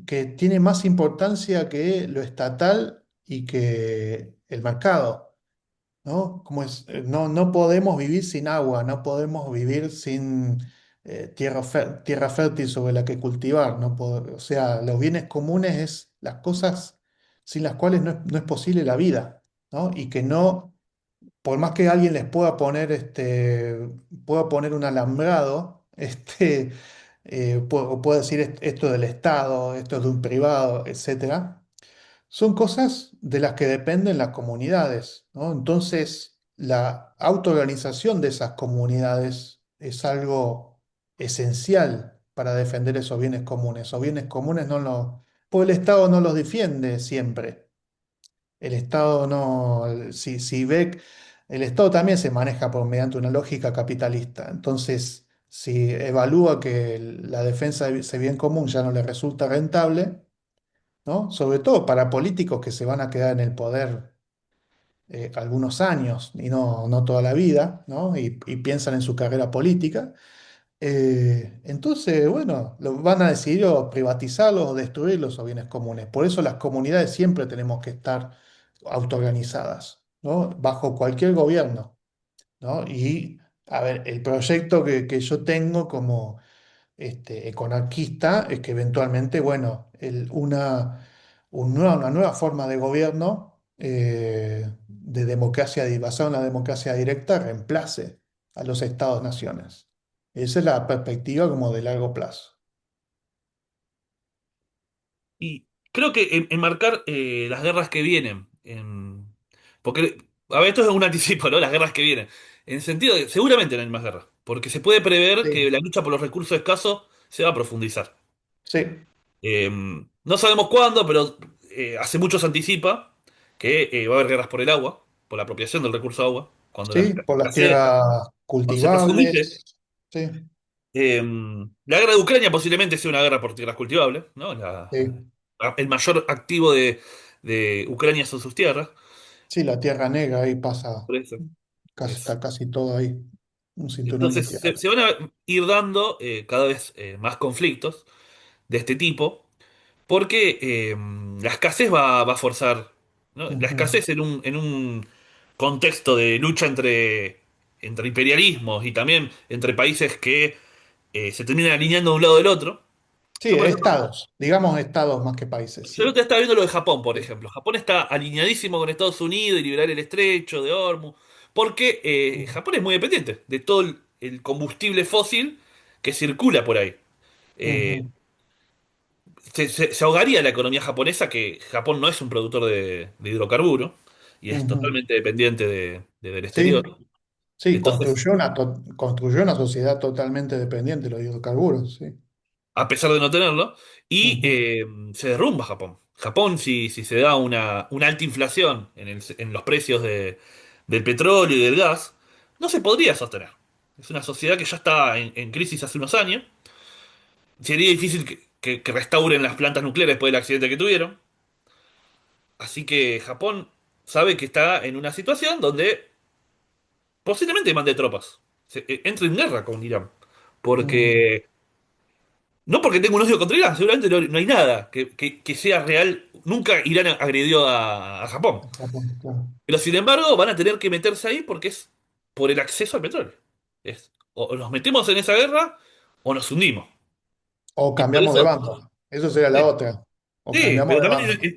que tiene más importancia que lo estatal y que el mercado. ¿No? No podemos vivir sin agua, no podemos vivir sin tierra fértil sobre la que cultivar, o sea, los bienes comunes es las cosas sin las cuales no es posible la vida, ¿no? Y que no, por más que alguien les pueda poner un alambrado, o pueda decir esto del Estado, esto es de un privado, etcétera, son cosas de las que dependen las comunidades, ¿no? Entonces, la autoorganización de esas comunidades es algo esencial para defender esos bienes comunes. Esos bienes comunes pues el Estado no los defiende siempre. El Estado no, si ve, el Estado también se maneja mediante una lógica capitalista. Entonces, si evalúa que la defensa de ese bien común ya no le resulta rentable, ¿no? Sobre todo para políticos que se van a quedar en el poder algunos años y no toda la vida, ¿no? Y piensan en su carrera política. Entonces, bueno, van a decidir o privatizarlos o destruirlos o bienes comunes. Por eso las comunidades siempre tenemos que estar autoorganizadas, ¿no? Bajo cualquier gobierno, ¿no? Y, a ver, el proyecto que yo tengo como econarquista es que eventualmente, bueno, una nueva forma de gobierno basado en la democracia directa reemplace a los estados-naciones. Esa es la perspectiva como de largo plazo. Y creo que enmarcar las guerras que vienen, porque, a ver, esto es un anticipo, ¿no? Las guerras que vienen. En el sentido de, seguramente no hay más guerras, porque se puede prever que Sí, la lucha por los recursos escasos se va a profundizar. sí, Eh, no sabemos cuándo, pero hace mucho se anticipa que va a haber guerras por el agua, por la apropiación del recurso agua, cuando sí, por las tierras cuando se profundice. cultivables. Sí, Eh, la guerra de Ucrania posiblemente sea una guerra por tierras cultivables, ¿no? sí, El mayor activo de Ucrania son sus tierras. sí, la Tierra Negra ahí pasa, Por eso. Es- está casi todo ahí, un cinturón de entonces tierra. se van a ir dando cada vez más conflictos de este tipo, porque la escasez va a forzar, ¿no? La Ujú. escasez en un contexto de lucha entre imperialismos y también entre países que se terminan alineando de un lado del otro. Sí, Yo, por ejemplo, estados, digamos estados más que países, yo el otro sí. día estaba viendo lo de Japón, por Sí. ejemplo. Japón está alineadísimo con Estados Unidos y liberar el estrecho de Hormuz, porque Japón es muy dependiente de todo el combustible fósil que circula por ahí. Eh, Ujú, se ahogaría la economía japonesa, que Japón no es un productor de hidrocarburos y es ujú. totalmente dependiente del Sí, exterior. sí, Entonces, construyó una sociedad totalmente dependiente de los hidrocarburos, sí. a pesar de no tenerlo, y Ujú, se derrumba Japón. Japón, si se da una alta inflación en los precios del petróleo y del gas, no se podría sostener. Es una sociedad que ya está en crisis hace unos años. Sería difícil que restauren las plantas nucleares después del accidente que tuvieron. Así que Japón sabe que está en una situación donde posiblemente mande tropas. Entre en guerra con Irán. ujú. Porque no porque tenga un odio contra Irán, seguramente no hay nada que sea real. Nunca Irán agredió a Japón. Japón, claro. Pero sin embargo, van a tener que meterse ahí porque es por el acceso al petróleo. O nos metemos en esa guerra o nos hundimos. O Y por cambiamos de eso, bando, eso sería la sí, otra. O sí, cambiamos pero de también bando.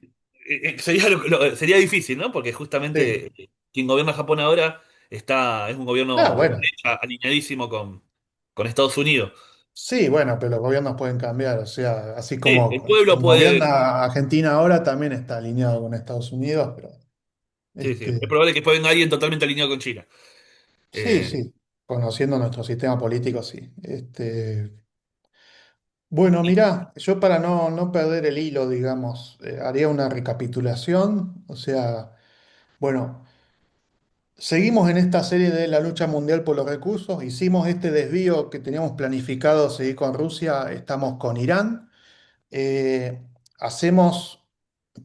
sería, sería difícil, ¿no? Porque Sí. justamente quien gobierna Japón ahora es un Ah, gobierno de bueno. derecha alineadísimo con Estados Unidos. Sí, bueno, pero los gobiernos pueden cambiar, o sea, así Sí, como el pueblo quien puede. gobierna Argentina ahora también está alineado con Estados Unidos, pero Sí, sí, es este, probable que después venga alguien totalmente alineado con China. sí, Eh, sí, conociendo nuestro sistema político, sí. Bueno, mirá, yo para no perder el hilo, digamos, haría una recapitulación. O sea, bueno, seguimos en esta serie de la lucha mundial por los recursos. Hicimos este desvío que teníamos planificado seguir con Rusia, estamos con Irán. eh, hacemos,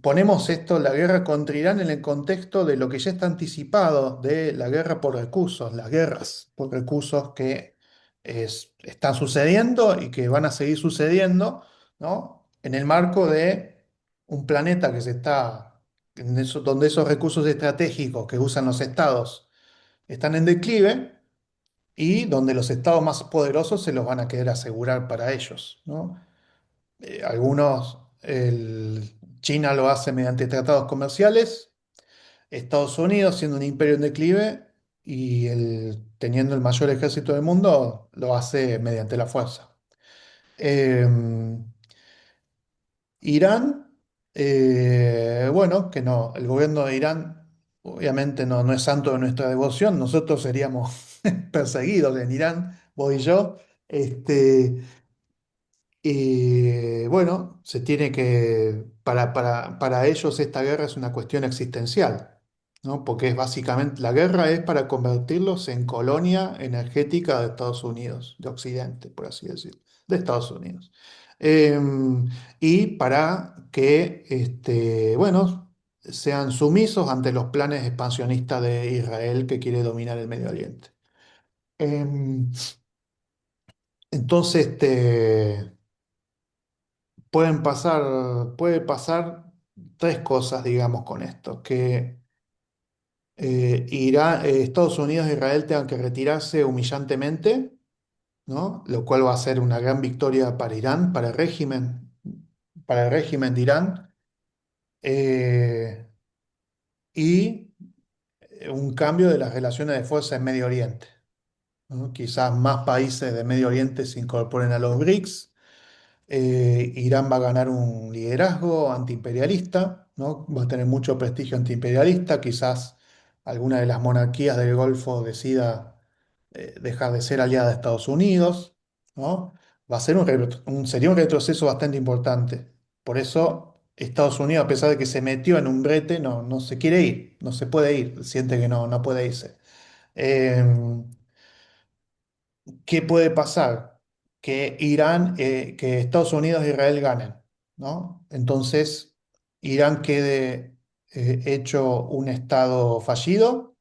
ponemos esto, la guerra contra Irán, en el contexto de lo que ya está anticipado de la guerra por recursos, las guerras por recursos que están sucediendo y que van a seguir sucediendo, ¿no? En el marco de un planeta que se está, donde esos recursos estratégicos que usan los estados están en declive y donde los estados más poderosos se los van a querer asegurar para ellos, ¿no? China lo hace mediante tratados comerciales, Estados Unidos, siendo un imperio en declive y teniendo el mayor ejército del mundo, lo hace mediante la fuerza. Eh, Irán, bueno, que no, el gobierno de Irán obviamente no es santo de nuestra devoción, nosotros seríamos perseguidos en Irán, vos y yo. Este, Y bueno, se tiene que, para ellos esta guerra es una cuestión existencial, ¿no? Porque es básicamente, la guerra es para convertirlos en colonia energética de Estados Unidos, de Occidente, por así decirlo, de Estados Unidos. Eh, y para que, bueno, sean sumisos ante los planes expansionistas de Israel que quiere dominar el Medio Oriente. Eh, entonces, puede pasar tres cosas, digamos, con esto, que Estados Unidos e Israel tengan que retirarse humillantemente, ¿no? Lo cual va a ser una gran victoria para Irán, para el régimen de Irán, eh, y un cambio de las relaciones de fuerza en Medio Oriente, ¿no? Quizás más países de Medio Oriente se incorporen a los BRICS. Irán va a ganar un liderazgo antiimperialista, ¿no? Va a tener mucho prestigio antiimperialista, quizás alguna de las monarquías del Golfo decida dejar de ser aliada de Estados Unidos, ¿no? Va a ser sería un retroceso bastante importante. Por eso Estados Unidos, a pesar de que se metió en un brete, no se quiere ir, no se puede ir, siente que no puede irse. Eh, ¿Qué puede pasar? Que Estados Unidos e Israel ganen, ¿no? Entonces, Irán quede hecho un estado fallido,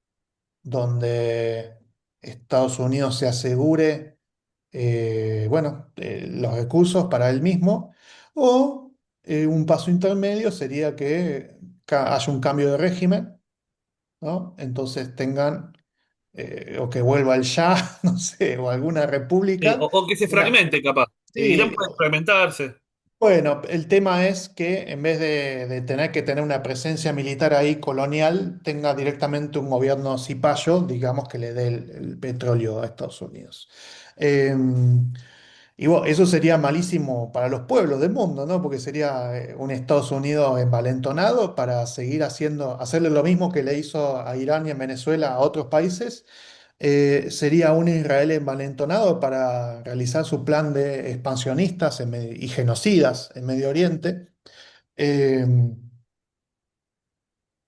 donde Estados Unidos se asegure, bueno, los recursos para él mismo, o un paso intermedio sería que haya un cambio de régimen, ¿no? Entonces tengan o que vuelva el Shah, no sé, o alguna república. O que se Una, fragmente, capaz. Irán sí, puede fragmentarse. bueno, el tema es que en vez de tener que tener una presencia militar ahí colonial, tenga directamente un gobierno cipayo, digamos, que le dé el petróleo a Estados Unidos. Eh, y bueno, eso sería malísimo para los pueblos del mundo, ¿no? Porque sería un Estados Unidos envalentonado para seguir hacerle lo mismo que le hizo a Irán y en Venezuela a otros países. Sería un Israel envalentonado para realizar su plan de expansionistas y genocidas en Medio Oriente. Eh,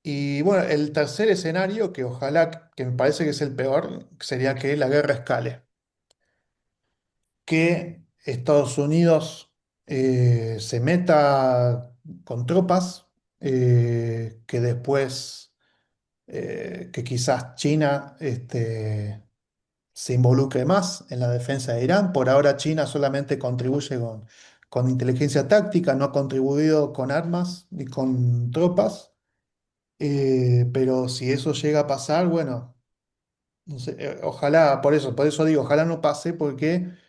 y bueno, el tercer escenario, que ojalá, que me parece que es el peor, sería que la guerra escale, que Estados Unidos se meta con tropas, que después, que quizás China se involucre más en la defensa de Irán. Por ahora China solamente contribuye con inteligencia táctica, no ha contribuido con armas ni con tropas. Pero si eso llega a pasar, bueno, no sé, ojalá, por eso digo, ojalá no pase porque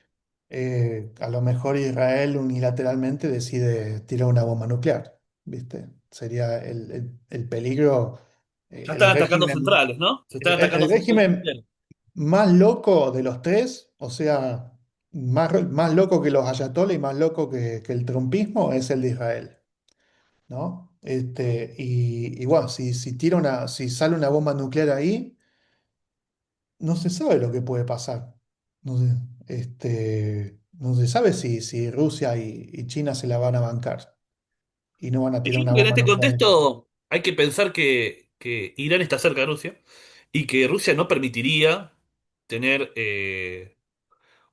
a lo mejor Israel unilateralmente decide tirar una bomba nuclear, ¿viste? Sería el peligro, Ya el están atacando régimen, centrales, ¿no? Se están el atacando centrales régimen nucleares. más loco de los tres, o sea, más loco que los ayatollah y más loco que el trumpismo es el de Israel, ¿no? Y bueno, si sale una bomba nuclear ahí, no se sabe lo que puede pasar. No sé, No se sabe si Rusia y China se la van a bancar y no van a Y tirar yo una creo que en bomba este nuclear. contexto hay que pensar que Irán está cerca de Rusia y que Rusia no permitiría tener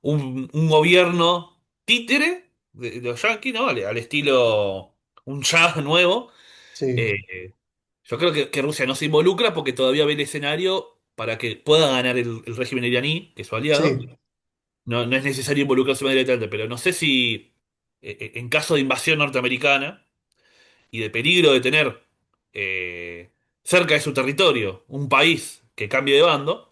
un gobierno títere de los yanquis, ¿no? Al estilo un Shah nuevo. Sí, Eh, yo creo que Rusia no se involucra porque todavía ve el escenario para que pueda ganar el régimen iraní, que es su aliado. sí, No es necesario involucrarse más directamente, pero no sé si en caso de invasión norteamericana y de peligro de tener cerca de su territorio un país que cambie de bando,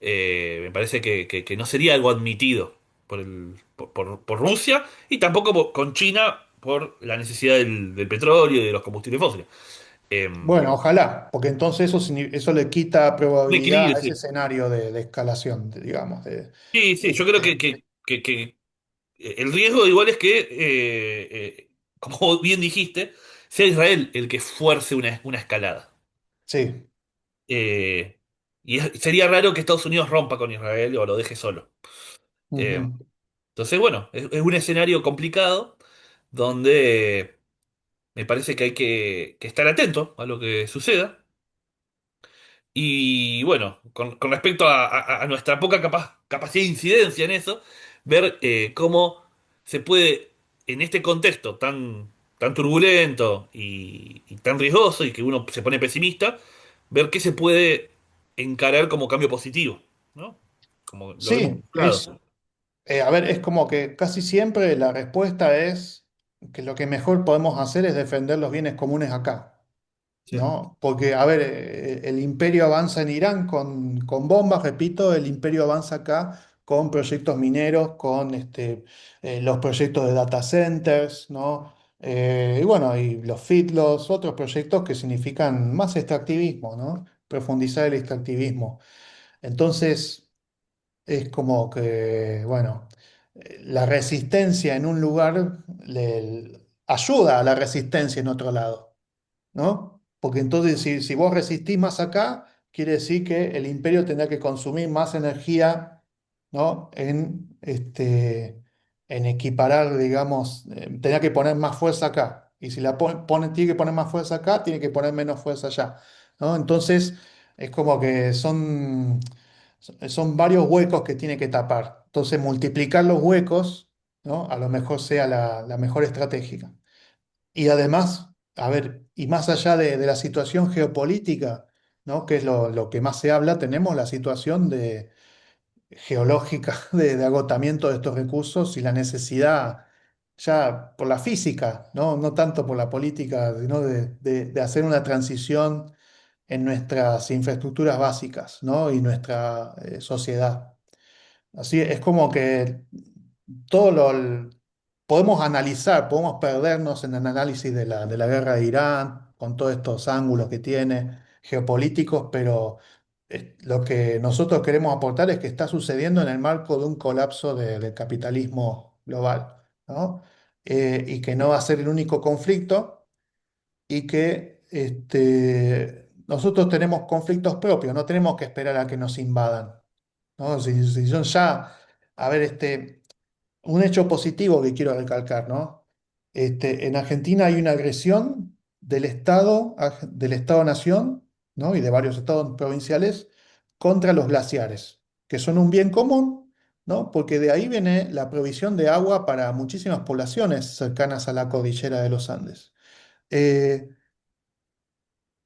me parece que no sería algo admitido por Rusia y tampoco con China por la necesidad del petróleo y de los combustibles fósiles. bueno, ojalá, porque entonces eso le quita Un probabilidad equilibrio, a ese sí. escenario de escalación, digamos. Sí, sí, yo creo Este, que el riesgo igual es que, como bien dijiste, sea Israel el que fuerce una escalada. sí, Eh, Sería raro que Estados Unidos rompa con Israel o lo deje solo. Eh, ujú. entonces, bueno, es un escenario complicado donde me parece que hay que estar atento a lo que suceda. Y bueno, con respecto a nuestra poca capacidad de incidencia en eso, ver cómo se puede, en este contexto tan turbulento y tan riesgoso y que uno se pone pesimista, ver qué se puede encarar como cambio positivo, ¿no? Como lo vemos Sí, por un lado. a ver, es como que casi siempre la respuesta es que lo que mejor podemos hacer es defender los bienes comunes acá. Sí. ¿No? Porque, a ver, el imperio avanza en Irán con bombas, repito, el imperio avanza acá con proyectos mineros, con los proyectos de data centers, ¿no? Y bueno, y los FIT, otros proyectos que significan más extractivismo, ¿no? Profundizar el extractivismo. Entonces, es como que, bueno, la resistencia en un lugar ayuda a la resistencia en otro lado. ¿No? Porque entonces si vos resistís más acá, quiere decir que el imperio tendrá que consumir más energía, ¿no? En equiparar, digamos, tendrá que poner más fuerza acá. Y si tiene que poner más fuerza acá, tiene que poner menos fuerza allá, ¿no? Entonces, es como que son varios huecos que tiene que tapar. Entonces, multiplicar los huecos, ¿no? A lo mejor sea la mejor estrategia. Y además, a ver, y más allá de la situación geopolítica, ¿no? Que es lo que más se habla, tenemos la situación geológica de agotamiento de estos recursos y la necesidad ya por la física, ¿no? No tanto por la política, sino de hacer una transición en nuestras infraestructuras básicas, ¿no? Y nuestra sociedad. Así es como que todo podemos analizar, podemos perdernos en el análisis de la guerra de Irán, con todos estos ángulos que tiene geopolíticos, pero lo que nosotros queremos aportar es que está sucediendo en el marco de un colapso del capitalismo global, ¿no? Y que no va a ser el único conflicto y que nosotros tenemos conflictos propios, no tenemos que esperar a que nos invadan. ¿No? Si son ya, a ver, un hecho positivo que quiero recalcar, ¿no? En Argentina hay una agresión del Estado-Nación, ¿no? Y de varios estados provinciales contra los glaciares, que son un bien común, ¿no? Porque de ahí viene la provisión de agua para muchísimas poblaciones cercanas a la cordillera de los Andes. Eh,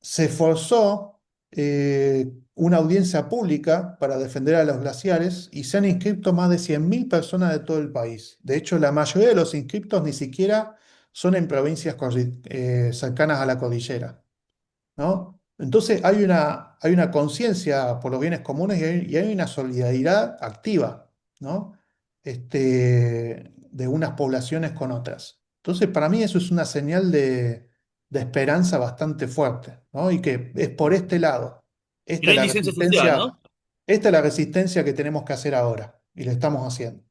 Se forzó una audiencia pública para defender a los glaciares y se han inscrito más de 100.000 personas de todo el país. De hecho, la mayoría de los inscriptos ni siquiera son en provincias cercanas a la cordillera, ¿no? Entonces hay una conciencia por los bienes comunes y hay una solidaridad activa, ¿no? De unas poblaciones con otras. Entonces, para mí eso es una señal de esperanza bastante fuerte, ¿no? Y que es por este lado. Y Esta no es hay la licencia social, ¿no? resistencia, esta es la resistencia que tenemos que hacer ahora, y la estamos haciendo.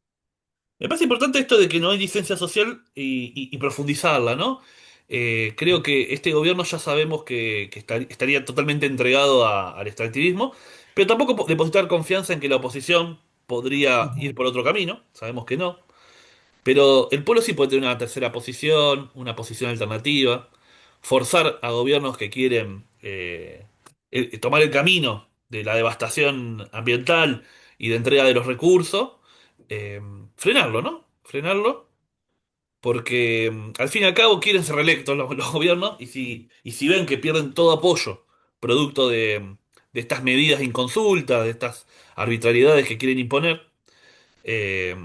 Me parece importante esto de que no hay licencia social y profundizarla, ¿no? Creo que este gobierno ya sabemos que estaría totalmente entregado al extractivismo, pero tampoco depositar confianza en que la oposición podría ir Ujú. por otro camino, sabemos que no. Pero el pueblo sí puede tener una tercera posición, una posición alternativa, forzar a gobiernos que quieren tomar el camino de la devastación ambiental y de entrega de los recursos, eh, frenarlo, ¿no? Frenarlo, porque al fin y al cabo quieren ser reelectos los gobiernos y si ven que pierden todo apoyo producto de estas medidas de inconsulta, de estas arbitrariedades que quieren imponer, eh,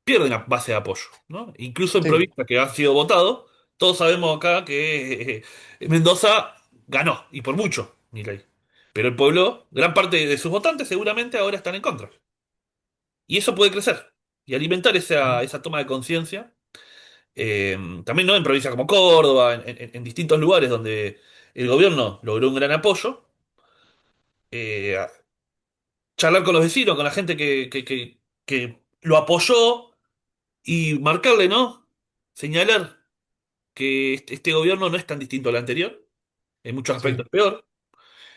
pierden la base de apoyo, ¿no? Incluso en Sí, provincias que han sido votados, todos sabemos acá que Mendoza ganó, y por mucho, Milei. Pero el pueblo, gran parte de sus votantes seguramente ahora están en contra. Y eso puede crecer y alimentar esa toma de conciencia. También ¿no? En provincias como Córdoba, en distintos lugares donde el gobierno logró un gran apoyo, a charlar con los vecinos, con la gente que lo apoyó y marcarle, ¿no? Señalar que este gobierno no es tan distinto al anterior, en muchos aspectos sí, es peor,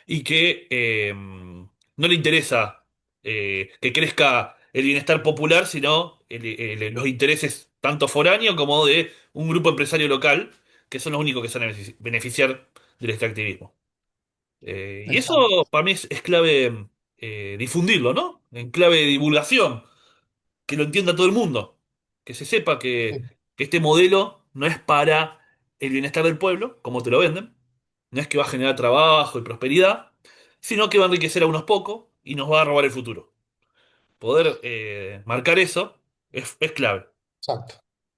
y que no le interesa que crezca el bienestar popular, sino los intereses tanto foráneos como de un grupo empresario local, que son los únicos que se van a beneficiar del extractivismo. Y eso exacto. para mí es clave difundirlo, ¿no? En clave de divulgación, que lo entienda todo el mundo, que se sepa Sí, que este modelo no es para el bienestar del pueblo, como te lo venden, no es que va a generar trabajo y prosperidad, sino que va a enriquecer a unos pocos y nos va a robar el futuro. Poder marcar eso es clave. exacto,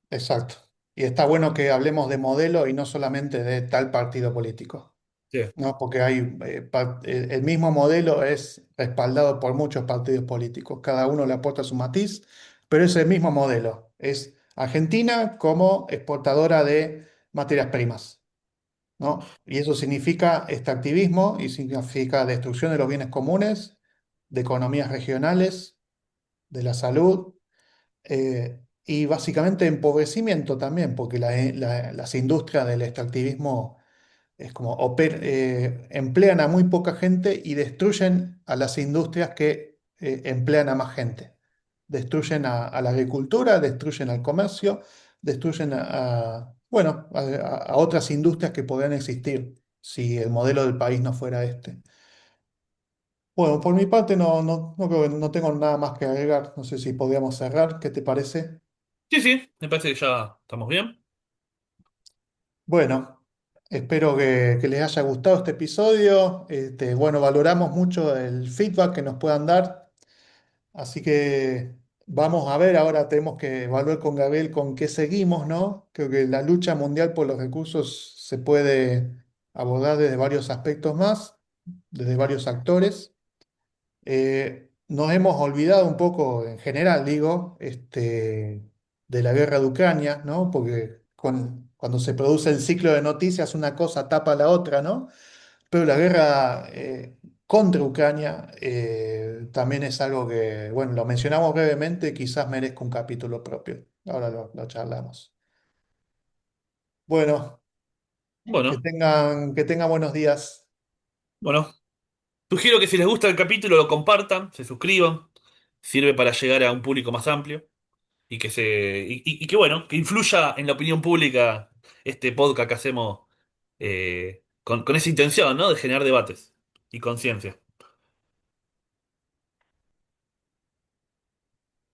exacto. Y está bueno que hablemos de modelo y no solamente de tal partido político, Sí, ¿no? Porque hay, el mismo modelo es respaldado por muchos partidos políticos, cada uno le aporta su matiz, pero es el mismo modelo. Es Argentina como exportadora de materias primas, ¿no? Y eso significa extractivismo y significa destrucción de los bienes comunes, de economías regionales, de la salud, y básicamente empobrecimiento también, porque las industrias del extractivismo es como emplean a muy poca gente y destruyen a las industrias que emplean a más gente. Destruyen a la agricultura, destruyen al comercio, destruyen bueno, a otras industrias que podrían existir si el modelo del país no fuera este. Bueno, por mi parte no creo que no tengo nada más que agregar. No sé si podríamos cerrar. ¿Qué te parece? sí, sí, me parece que ya estamos bien. Bueno, espero que les haya gustado este episodio. Bueno, valoramos mucho el feedback que nos puedan dar. Así que vamos a ver, ahora tenemos que evaluar con Gabriel con qué seguimos, ¿no? Creo que la lucha mundial por los recursos se puede abordar desde varios aspectos más, desde varios actores. Nos hemos olvidado un poco, en general, digo, de la guerra de Ucrania, ¿no? Porque cuando se produce el ciclo de noticias, una cosa tapa la otra, ¿no? Pero la guerra contra Ucrania también es algo que, bueno, lo mencionamos brevemente, quizás merezca un capítulo propio. Ahora lo charlamos. Bueno, Bueno, que tengan buenos días. bueno. Sugiero que si les gusta el capítulo lo compartan, se suscriban. Sirve para llegar a un público más amplio y y que bueno, que influya en la opinión pública este podcast que hacemos con esa intención, ¿no? De generar debates y conciencia.